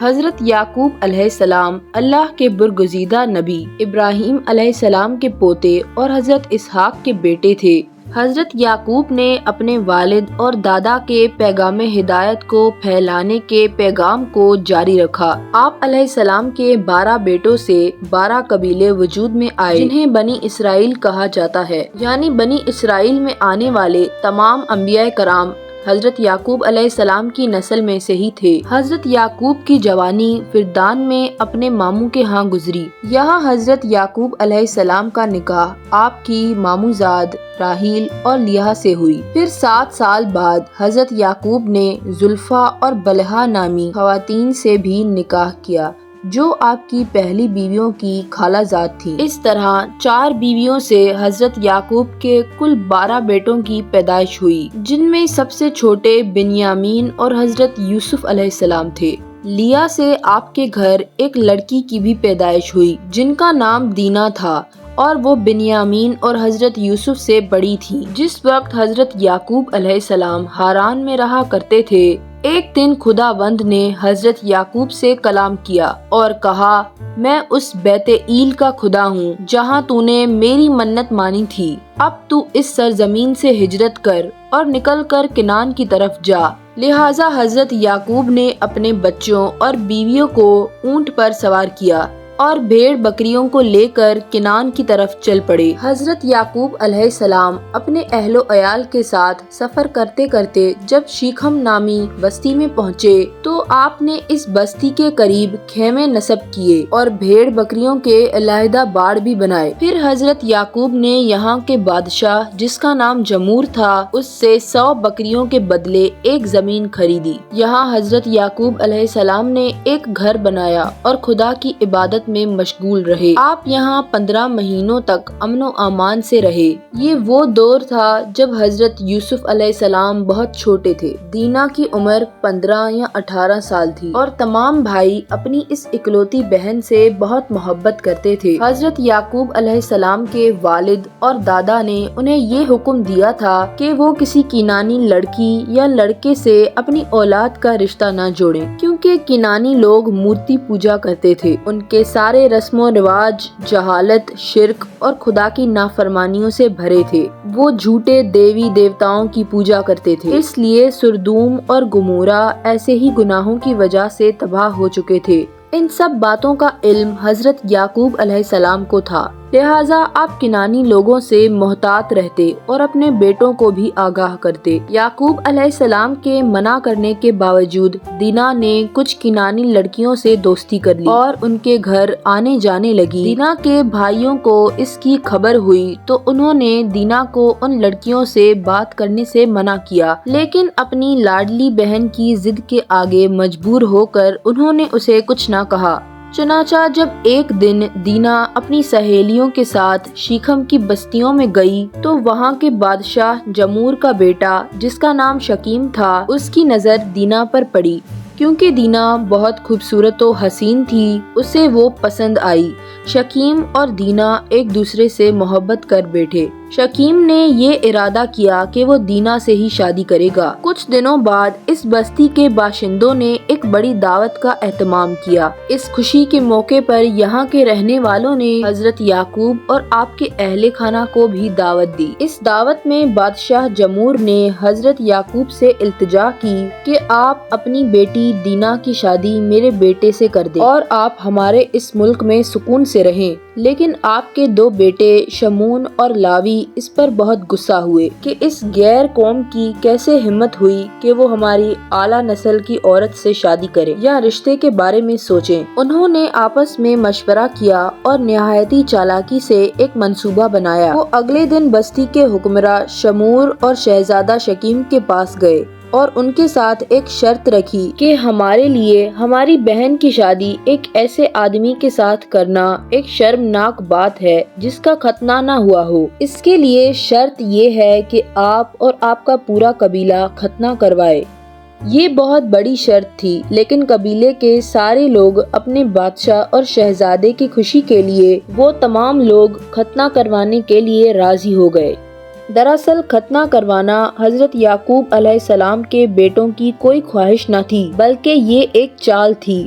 حضرت یعقوب علیہ السلام اللہ کے برگزیدہ نبی ابراہیم علیہ السلام کے پوتے اور حضرت اسحاق کے بیٹے تھے۔ حضرت یعقوب نے اپنے والد اور دادا کے پیغام ہدایت کو پھیلانے کے پیغام کو جاری رکھا۔ آپ علیہ السلام کے 12 بیٹوں سے 12 قبیلے وجود میں آئے جنہیں بنی اسرائیل کہا جاتا ہے، یعنی بنی اسرائیل میں آنے والے تمام انبیاء کرام حضرت یعقوب علیہ السلام کی نسل میں سے ہی تھے۔ حضرت یعقوب کی جوانی فردان میں اپنے ماموں کے ہاں گزری۔ یہاں حضرت یعقوب علیہ السلام کا نکاح آپ کی ماموں زاد راحیل اور لیہ سے ہوئی۔ پھر 7 سال بعد حضرت یعقوب نے زلفا اور بلہا نامی خواتین سے بھی نکاح کیا جو آپ کی پہلی بیویوں کی خالہ زاد تھی۔ اس طرح 4 بیویوں سے حضرت یعقوب کے کل 12 بیٹوں کی پیدائش ہوئی، جن میں سب سے چھوٹے بنیامین اور حضرت یوسف علیہ السلام تھے۔ لیہ سے آپ کے گھر ایک لڑکی کی بھی پیدائش ہوئی جن کا نام دینا تھا اور وہ بنیامین اور حضرت یوسف سے بڑی تھی۔ جس وقت حضرت یعقوب علیہ السلام ہاران میں رہا کرتے تھے، ایک دن خداوند نے حضرت یعقوب سے کلام کیا اور کہا، میں اس بیت ایل کا خدا ہوں جہاں تو نے میری منت مانی تھی۔ اب تو اس سرزمین سے ہجرت کر اور نکل کر کنعان کی طرف جا۔ لہٰذا حضرت یعقوب نے اپنے بچوں اور بیویوں کو اونٹ پر سوار کیا اور بھیڑ بکریوں کو لے کر کنعان کی طرف چل پڑے۔ حضرت یعقوب علیہ السلام اپنے اہل و عیال کے ساتھ سفر کرتے کرتے جب شیخم نامی بستی میں پہنچے تو آپ نے اس بستی کے قریب خیمے نصب کیے اور بھیڑ بکریوں کے علیحدہ باڑ بھی بنائے۔ پھر حضرت یعقوب نے یہاں کے بادشاہ جس کا نام جمور تھا اس سے 100 بکریوں کے بدلے ایک زمین خریدی۔ یہاں حضرت یعقوب علیہ السلام نے ایک گھر بنایا اور خدا کی عبادت میں مشغول رہے۔ آپ یہاں 15 مہینوں تک امن و امان سے رہے۔ یہ وہ دور تھا جب حضرت یوسف علیہ السلام بہت چھوٹے تھے۔ دینا کی عمر 15 یا 18 سال تھی اور تمام بھائی اپنی اس اکلوتی بہن سے بہت محبت کرتے تھے۔ حضرت یعقوب علیہ السلام کے والد اور دادا نے انہیں یہ حکم دیا تھا کہ وہ کسی کنعانی لڑکی یا لڑکے سے اپنی اولاد کا رشتہ نہ جوڑیں، کیونکہ کنعانی لوگ مورتی پوجا کرتے تھے۔ ان کے سارے رسم و رواج جہالت، شرک اور خدا کی نافرمانیوں سے بھرے تھے۔ وہ جھوٹے دیوی دیوتاؤں کی پوجا کرتے تھے، اس لیے سردوم اور گمورہ ایسے ہی گناہوں کی وجہ سے تباہ ہو چکے تھے۔ ان سب باتوں کا علم حضرت یعقوب علیہ السلام کو تھا، لہٰذا آپ کنعانی لوگوں سے محتاط رہتے اور اپنے بیٹوں کو بھی آگاہ کرتے۔ یعقوب علیہ السلام کے منع کرنے کے باوجود دینا نے کچھ کنعانی لڑکیوں سے دوستی کر لی اور ان کے گھر آنے جانے لگی۔ دینا کے بھائیوں کو اس کی خبر ہوئی تو انہوں نے دینا کو ان لڑکیوں سے بات کرنے سے منع کیا، لیکن اپنی لاڈلی بہن کی ضد کے آگے مجبور ہو کر انہوں نے اسے کچھ نہ کہا۔ چنانچہ جب ایک دن دینا اپنی سہیلیوں کے ساتھ شیخم کی بستیوں میں گئی تو وہاں کے بادشاہ جمور کا بیٹا جس کا نام شکیم تھا اس کی نظر دینا پر پڑی۔ کیونکہ دینا بہت خوبصورت و حسین تھی اسے وہ پسند آئی۔ شکیم اور دینا ایک دوسرے سے محبت کر بیٹھے۔ شکیم نے یہ ارادہ کیا کہ وہ دینا سے ہی شادی کرے گا۔ کچھ دنوں بعد اس بستی کے باشندوں نے ایک بڑی دعوت کا اہتمام کیا۔ اس خوشی کے موقع پر یہاں کے رہنے والوں نے حضرت یعقوب اور آپ کے اہل خانہ کو بھی دعوت دی۔ اس دعوت میں بادشاہ جمور نے حضرت یعقوب سے التجا کی کہ آپ اپنی بیٹی دینا کی شادی میرے بیٹے سے کر دیں اور آپ ہمارے اس ملک میں سکون سے رہیں۔ لیکن آپ کے 2 بیٹے شمون اور لاوی اس پر بہت غصہ ہوئے کہ اس غیر قوم کی کیسے ہمت ہوئی کہ وہ ہماری اعلیٰ نسل کی عورت سے شادی کرے یا رشتے کے بارے میں سوچیں۔ انہوں نے آپس میں مشورہ کیا اور نہایتی چالاکی سے ایک منصوبہ بنایا۔ وہ اگلے دن بستی کے حکمراں شمور اور شہزادہ شکیم کے پاس گئے اور ان کے ساتھ ایک شرط رکھی کہ ہمارے لیے ہماری بہن کی شادی ایک ایسے آدمی کے ساتھ کرنا ایک شرمناک بات ہے جس کا ختنہ نہ ہوا ہو۔ اس کے لیے شرط یہ ہے کہ آپ اور آپ کا پورا قبیلہ ختنہ کروائے۔ یہ بہت بڑی شرط تھی، لیکن قبیلے کے سارے لوگ اپنے بادشاہ اور شہزادے کی خوشی کے لیے وہ تمام لوگ ختنہ کروانے کے لیے راضی ہو گئے۔ دراصل ختنہ کروانا حضرت یعقوب علیہ السلام کے بیٹوں کی کوئی خواہش نہ تھی، بلکہ یہ ایک چال تھی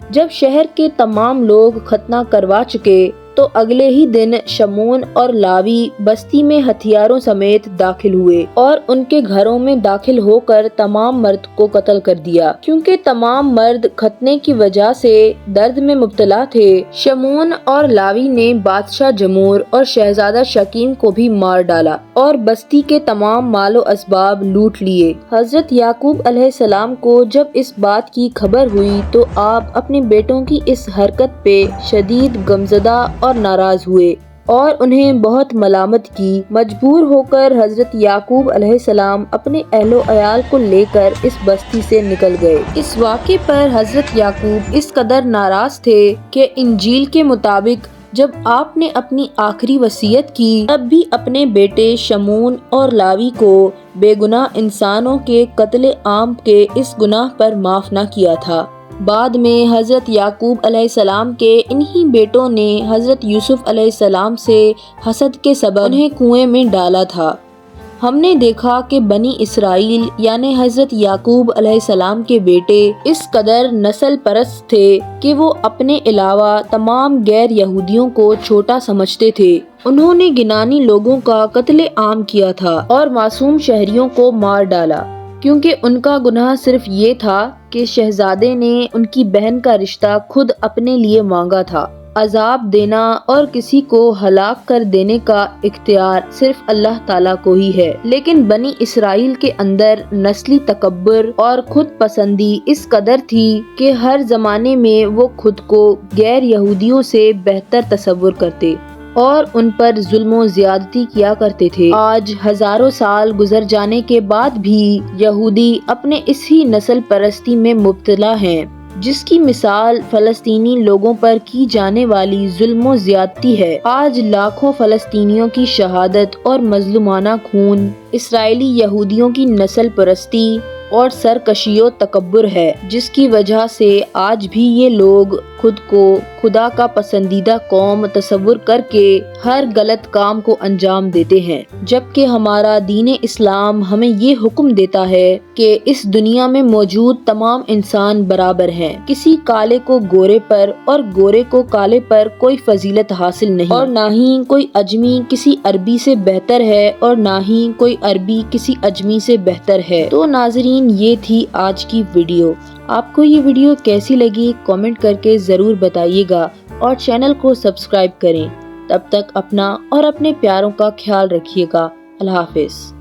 جب شہر کے تمام لوگ ختنہ کروا چکے تو اگلے ہی دن شمعون اور لاوی بستی میں ہتھیاروں سمیت داخل ہوئے اور ان کے گھروں میں داخل ہو کر تمام مرد کو قتل کر دیا۔ کیونکہ تمام مرد ختنے کی وجہ سے درد میں مبتلا تھے، شمعون اور لاوی نے بادشاہ جمور اور شہزادہ شکیم کو بھی مار ڈالا اور بستی کے تمام مال و اسباب لوٹ لیے۔ حضرت یعقوب علیہ السلام کو جب اس بات کی خبر ہوئی تو آپ اپنے بیٹوں کی اس حرکت پہ شدید غمزدہ اور ناراض ہوئے اور انہیں بہت ملامت کی۔ مجبور ہو کر حضرت یعقوب علیہ السلام اپنے اہل و عیال کو لے کر اس بستی سے نکل گئے۔ اس واقعے پر حضرت یعقوب اس قدر ناراض تھے کہ انجیل کے مطابق جب آپ نے اپنی آخری وصیت کی تب بھی اپنے بیٹے شمعون اور لاوی کو بے گناہ انسانوں کے قتل عام کے اس گناہ پر معاف نہ کیا تھا۔ بعد میں حضرت یعقوب علیہ السلام کے انہی بیٹوں نے حضرت یوسف علیہ السلام سے حسد کے سبب انہیں کنویں میں ڈالا تھا۔ ہم نے دیکھا کہ بنی اسرائیل یعنی حضرت یعقوب علیہ السلام کے بیٹے اس قدر نسل پرست تھے کہ وہ اپنے علاوہ تمام غیر یہودیوں کو چھوٹا سمجھتے تھے۔ انہوں نے گنانی لوگوں کا قتل عام کیا تھا اور معصوم شہریوں کو مار ڈالا، کیونکہ ان کا گناہ صرف یہ تھا کہ شہزادے نے ان کی بہن کا رشتہ خود اپنے لیے مانگا تھا۔ عذاب دینا اور کسی کو ہلاک کر دینے کا اختیار صرف اللہ تعالیٰ کو ہی ہے، لیکن بنی اسرائیل کے اندر نسلی تکبر اور خود پسندی اس قدر تھی کہ ہر زمانے میں وہ خود کو غیر یہودیوں سے بہتر تصور کرتے اور ان پر ظلم و زیادتی کیا کرتے تھے۔ آج ہزاروں سال گزر جانے کے بعد بھی یہودی اپنے اسی نسل پرستی میں مبتلا ہیں، جس کی مثال فلسطینی لوگوں پر کی جانے والی ظلم و زیادتی ہے۔ آج لاکھوں فلسطینیوں کی شہادت اور مظلومانہ خون اسرائیلی یہودیوں کی نسل پرستی اور سرکشی و تکبر ہے، جس کی وجہ سے آج بھی یہ لوگ خود کو خدا کا پسندیدہ قوم تصور کر کے ہر غلط کام کو انجام دیتے ہیں، جبکہ ہمارا دین اسلام ہمیں یہ حکم دیتا ہے کہ اس دنیا میں موجود تمام انسان برابر ہیں، کسی کالے کو گورے پر اور گورے کو کالے پر کوئی فضیلت حاصل نہیں، اور نہ ہی کوئی اجمی کسی عربی سے بہتر ہے اور نہ ہی کوئی عربی کسی اجمی سے بہتر ہے۔ تو ناظرین، یہ تھی آج کی ویڈیو۔ آپ کو یہ ویڈیو کیسی لگی کامنٹ کر کے ضرور بتائیے گا اور چینل کو سبسکرائب کریں۔ تب تک اپنا اور اپنے پیاروں کا خیال رکھیے گا۔ اللہ حافظ۔